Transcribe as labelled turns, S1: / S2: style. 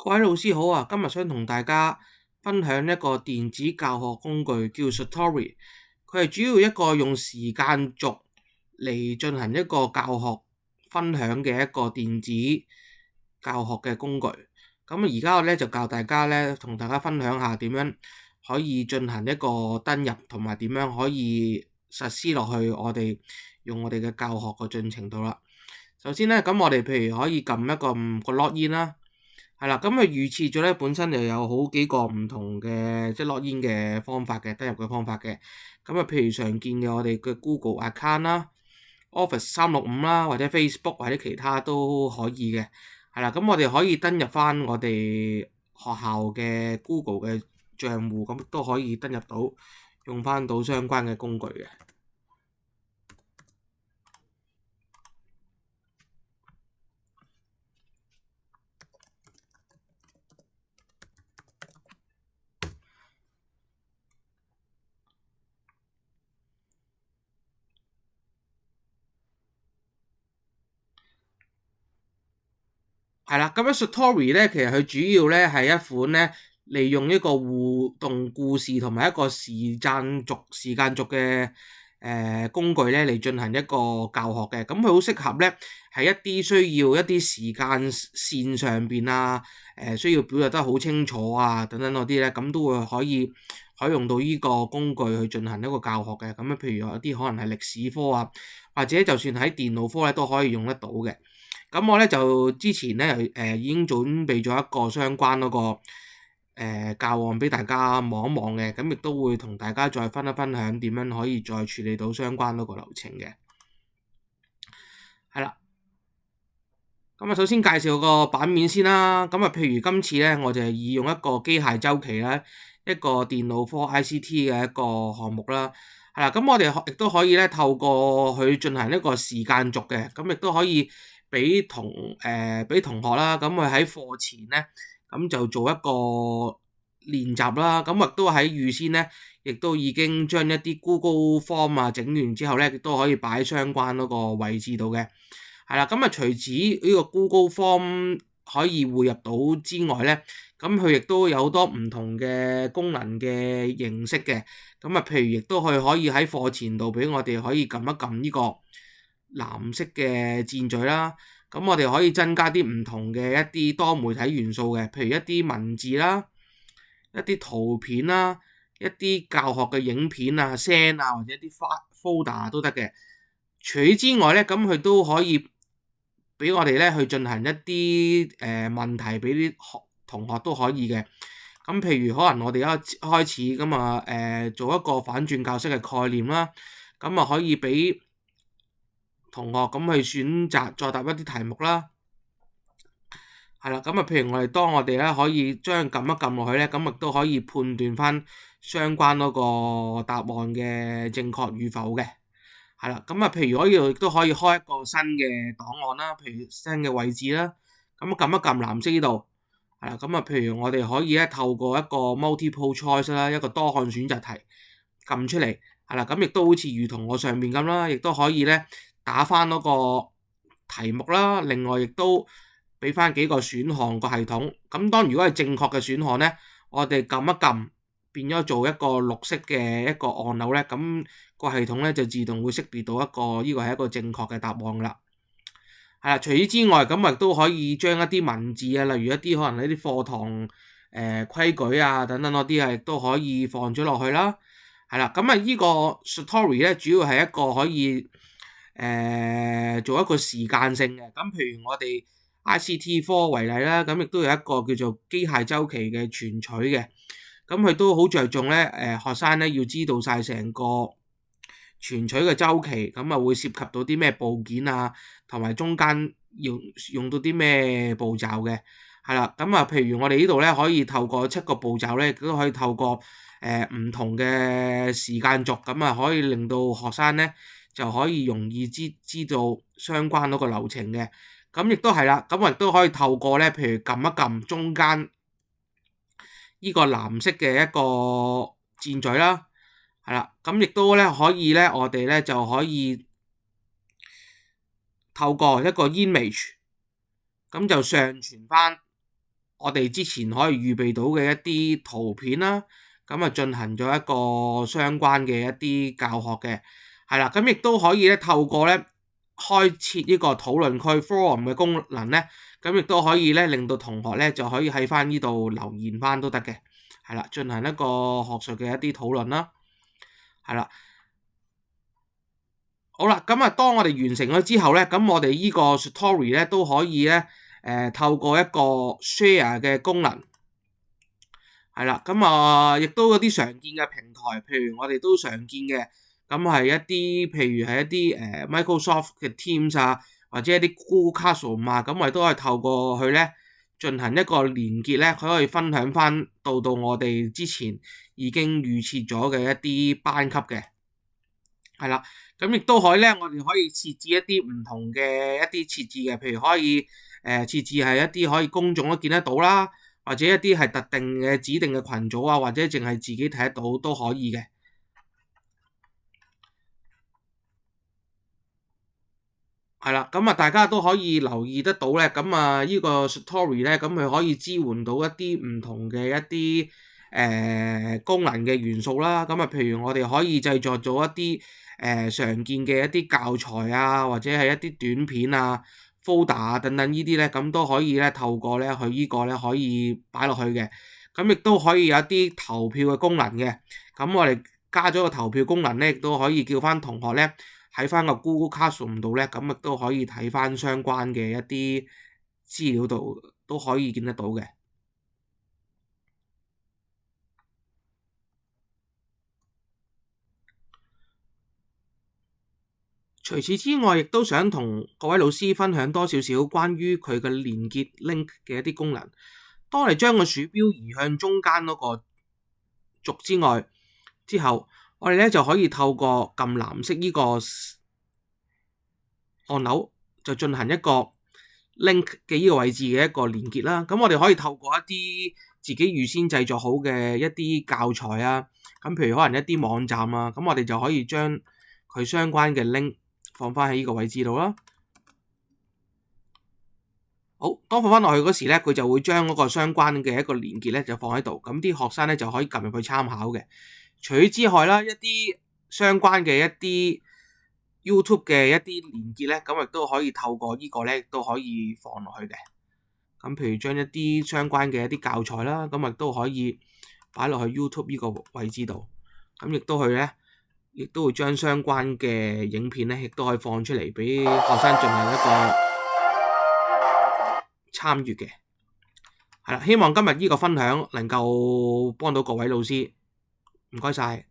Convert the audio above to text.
S1: 各位老師好啊！今日想同大家分享一個電子教學工具，叫 Satori。佢係主要一個用時間軸嚟進行一個教學分享嘅一個電子教學嘅工具。咁而家我咧就教大家咧，同大家分享下點樣可以進行一個登入，同埋點樣可以實施落去我哋用我哋嘅教學個進程度啦。首先咧，咁我哋譬如可以撳一個 login 啦。係啦，咁佢預設咗咧，本身就有好幾個唔同嘅即係 login 嘅方法嘅，登入嘅方法嘅。咁啊，譬如常見嘅我哋嘅 Google account 啦、Office 365啦，或者 Facebook 或者其他都可以嘅。係啦，咁我哋可以登入翻我哋學校嘅 Google 嘅賬戶，咁都可以登入到，用翻到相關嘅工具嘅。係啦，咁樣 Satori 咧，其實佢主要咧係一款咧利用一個互動故事同埋一個時間軸嘅工具咧嚟進行一個教學嘅。咁佢好適合咧係一啲需要一啲時間線上邊啊，需要表達得好清楚啊等等嗰啲咧，咁都會可以用到呢個工具去進行一個教學嘅。咁樣譬如有啲可能係歷史科啊，或者就算喺電腦科咧都可以用得到嘅。咁我咧就之前咧已經準備咗一個相關嗰個教案俾大家望一望嘅，咁亦都會同大家再分享點樣可以再處理到相關嗰個流程嘅。係啦，咁啊首先介紹個版面先啦。咁啊譬如今次咧，我就係以用一個機械週期咧，一個電腦科 ICT 嘅一個項目啦。係啦，咁我哋亦都可以咧透過去進行一個時間軸嘅，咁亦都可以俾同學啦，咁佢喺課前咧，咁就做一個練習啦。咁亦都喺預先咧，亦都已經將一啲 Google Form 啊整完之後咧，亦都可以擺喺相關嗰個位置度嘅。係啦，咁啊除此呢個 Google Form 可以匯入到之外咧，咁佢亦都有好多唔同嘅功能嘅形式嘅。咁啊，譬如亦都可以喺課前度俾我哋可以撳一撳呢個藍色嘅箭嘴啦。咁我哋可以增加啲唔同嘅一啲多媒體元素嘅，譬如一啲文字啦、一啲圖片啦、一啲教學嘅影片啊、聲啊，或者一啲folder 都得嘅。除此之外咧，咁佢都可以俾我哋咧去進行一啲問題俾啲同學都可以嘅。咁譬如可能我哋一開始咁啊做一個反轉教室嘅概念啦，咁啊可以俾同學咁去選擇作答一啲題目啦。係啦，咁啊譬如當我哋咧可以將撳一撳落去咧，咁亦都可以判斷翻相關嗰個答案嘅正確與否嘅。係啦，咁啊譬如亦都可以開一個新嘅檔案啦，譬如新嘅位置啦，咁撳一撳藍色呢度。係啦，咁啊譬如我哋可以咧透過一個 multiple choice 啦，一個多項選擇題撳出嚟。係啦，咁亦都好似如同我上面咁啦，亦都可以咧打翻嗰個題目啦。另外亦都俾翻幾個選項個系統。咁如果係正確嘅選項咧，我哋撳一撳變咗做一個綠色嘅一個按鈕咧，咁個系統咧就自動會識別到呢個係一個正確嘅答案啦。係啦，除此之外，咁亦都可以將一啲文字啊，例如一啲可能一啲課堂規矩啊等等嗰啲啊，亦都可以放咗落去啦。係啦，咁呢個 Satori 咧，主要係一個可以做一個時間性嘅。咁譬如我哋 ICT 科為例啦，咁亦都有一個叫做機械週期嘅存取嘅。咁佢都好着重咧，學生咧要知道晒成個存取嘅週期，咁啊會涉及到啲咩部件啊，同埋中間要用到啲咩步驟嘅。係啦，咁啊譬如我哋呢度咧可以透過7個步驟咧，都可以透過唔同嘅時間軸，咁啊可以令到學生咧就可以容易知道相關嗰個流程嘅。咁亦都係啦，咁我亦都可以透過咧，譬如撳一撳中間呢個藍色嘅一個箭嘴啦，係啦，咁亦都咧可以咧，我哋咧就可以透過一個 image，咁就上傳翻我哋之前可以預備到嘅一啲圖片啦，咁進行咗一個相關嘅一啲教學嘅，係啦，咁亦都可以咧透過咧開設呢個討論區 forum 嘅功能咧，咁亦都可以咧令到同學咧就可以喺翻呢度留言翻都得嘅，係啦，進行一個學術嘅一啲討論啦，係啦。好啦，咁當我哋完成咗之後咧，咁我哋呢個 story 咧都可以咧，透過一個 share 嘅功能，係啦，咁亦都有啲常見嘅平台，譬如我哋都常見嘅，咁係一啲譬如係一啲Microsoft 嘅 Teams 啊，或者一啲 Google Classroom 啊，咁我哋都可以透過佢咧進行一個連結咧，佢可以分享翻到我哋之前已經預設咗嘅一啲班級嘅。係啦，咁亦都可以咧，我哋可以設置一啲唔同嘅一啲設置嘅，譬如可以設置係一啲可以公眾都見得到啦，或者一啲係特定嘅指定嘅群組啊，或者淨係自己睇得到都可以嘅。係啦，咁大家都可以留意得到咧，咁呢個 story 咧，咁佢可以支援到一啲唔同嘅一啲功能嘅元素啦。咁譬如我哋可以製作咗一啲常見嘅一啲教材啊，或者係一啲短片啊、folder 啊等等呢啲咧，咁都可以咧透過咧佢呢個咧可以擺落去嘅。咁亦都可以有一啲投票嘅功能嘅。咁我哋加咗個投票功能咧，亦都可以叫翻同學咧喺翻個 Google Classroom 度咧，咁亦都可以睇翻相關嘅一啲資料度都可以見得到嘅。除此之外，亦都想同各位老師分享多少少關於佢嘅連結 link 嘅一啲功能。當你將個鼠標移向中間嗰個軸之後，我哋咧就可以透過撳藍色呢個按鈕，就進行一個 link 嘅呢個位置嘅一個連結啦。咁我哋可以透過一啲自己預先製作好嘅一啲教材啊，咁譬如可能一啲網站啊，咁我哋就可以將佢相關嘅 link 放翻喺呢個位置度啦。好，當放翻落去嗰時咧，佢就會將嗰個相關嘅一個連結咧就放喺度，咁啲學生咧就可以撳入去參考嘅。除此之外啦，一啲相關嘅一啲 YouTube 嘅一啲連結咧，咁亦都可以透過呢個咧都可以放落去嘅。咁譬如將一啲相關嘅一啲教材啦，咁亦都可以擺落去 YouTube 呢個位置度。咁亦都佢咧，亦都會將相關嘅影片咧，亦都可以放出嚟俾學生進行一個參與嘅。係啦，希望今日呢個分享能夠幫到各位老師，唔該晒。